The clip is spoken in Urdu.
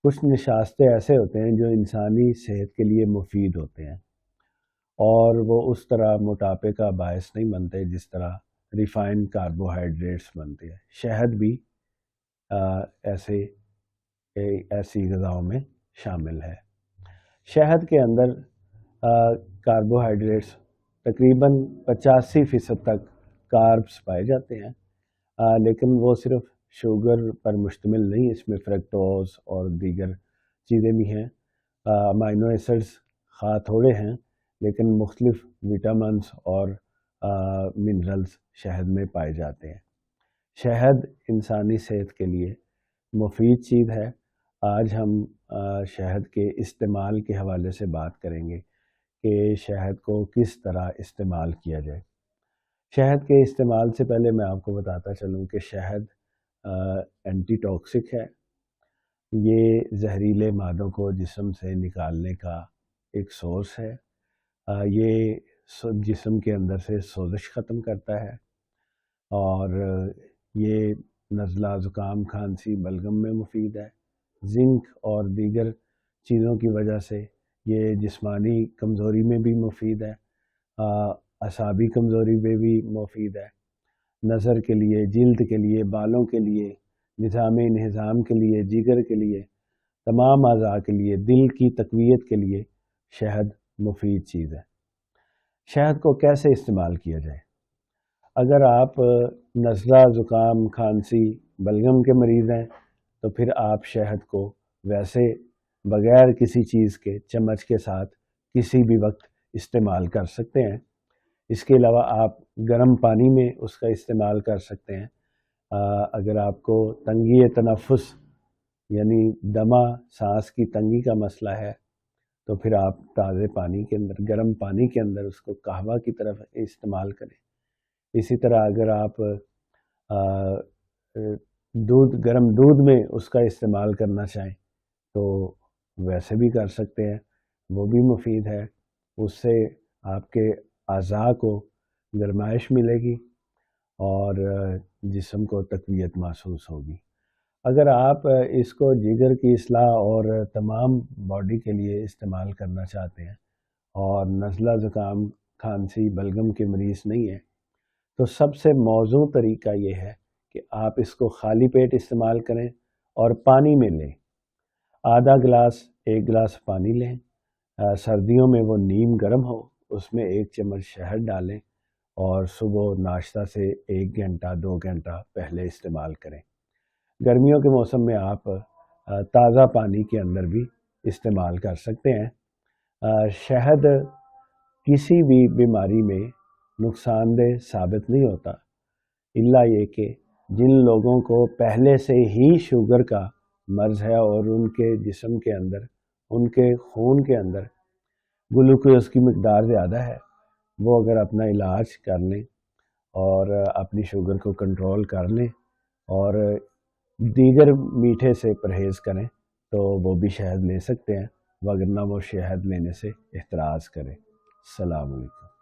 کچھ نشاستے ایسے ہوتے ہیں جو انسانی صحت کے لیے مفید ہوتے ہیں اور وہ اس طرح موٹاپے کا باعث نہیں بنتے جس طرح ریفائنڈ کاربوہائیڈریٹس بنتے ہیں۔ شہد بھی ایسی غذاؤں میں شامل ہے۔ شہد کے اندر کاربوہائیڈریٹس تقریباً 85% تک کاربس پائے جاتے ہیں، لیکن وہ صرف شوگر پر مشتمل نہیں، اس میں فرکٹوز اور دیگر چیزیں بھی ہیں۔ امائنو ایسڈز خواہ تھوڑے ہیں لیکن مختلف وٹامنس اور منرلز شہد میں پائے جاتے ہیں۔ شہد انسانی صحت کے لیے مفید چیز ہے۔ آج ہم شہد کے استعمال کے حوالے سے بات کریں گے کہ شہد کو کس طرح استعمال کیا جائے۔ شہد کے استعمال سے پہلے میں آپ کو بتاتا چلوں کہ شہد اینٹی ٹاکسک ہے۔ یہ زہریلے مادوں کو جسم سے نکالنے کا ایک سورس ہے۔ یہ جسم کے اندر سے سوزش ختم کرتا ہے اور یہ نزلہ، زکام، کھانسی، بلغم میں مفید ہے۔ زنک اور دیگر چیزوں کی وجہ سے یہ جسمانی کمزوری میں بھی مفید ہے، اعصابی کمزوری میں بھی مفید ہے، نظر کے لیے، جلد کے لیے، بالوں کے لیے، نظام انہضام کے لیے، جگر کے لیے، تمام اعضاء کے لیے، دل کی تقویت کے لیے شہد مفید چیز ہے۔ شہد کو کیسے استعمال کیا جائے؟ اگر آپ نزلہ، زکام، کھانسی، بلغم کے مریض ہیں تو پھر آپ شہد کو ویسے بغیر کسی چیز کے چمچ کے ساتھ کسی بھی وقت استعمال کر سکتے ہیں۔ اس کے علاوہ آپ گرم پانی میں اس کا استعمال کر سکتے ہیں۔ اگر آپ کو تنگی تنفس یعنی دمہ، سانس کی تنگی کا مسئلہ ہے تو پھر آپ تازے پانی کے اندر، گرم پانی کے اندر اس کو قہوہ کی طرف استعمال کریں۔ اسی طرح اگر آپ گرم دودھ میں اس کا استعمال کرنا چاہیں تو ویسے بھی کر سکتے ہیں، وہ بھی مفید ہے۔ اس سے آپ کے اعضاء کو گرمائش ملے گی اور جسم کو تقویت محسوس ہوگی۔ اگر آپ اس کو جگر کی اصلاح اور تمام باڈی کے لیے استعمال کرنا چاہتے ہیں اور نزلہ، زکام، کھانسی، بلغم کے مریض نہیں ہیں تو سب سے موزوں طریقہ یہ ہے کہ آپ اس کو خالی پیٹ استعمال کریں اور پانی میں لیں۔ آدھا گلاس، 1 گلاس پانی لیں، سردیوں میں وہ نیم گرم ہو، اس میں 1 چمچ شہد ڈالیں اور صبح ناشتہ سے 1 گھنٹہ 2 گھنٹہ پہلے استعمال کریں۔ گرمیوں کے موسم میں آپ تازہ پانی کے اندر بھی استعمال کر سکتے ہیں۔ شہد کسی بھی بیماری میں نقصان دہ ثابت نہیں ہوتا، الا یہ کہ جن لوگوں کو پہلے سے ہی شوگر کا مرض ہے اور ان کے جسم کے اندر، ان کے خون کے اندر گلوکوز کی مقدار زیادہ ہے، وہ اگر اپنا علاج کر لیں اور اپنی شوگر کو کنٹرول کر لیں اور دیگر میٹھے سے پرہیز کریں تو وہ بھی شہد لے سکتے ہیں، وگرنہ وہ شہد لینے سے احتراز کریں۔ السلام علیکم۔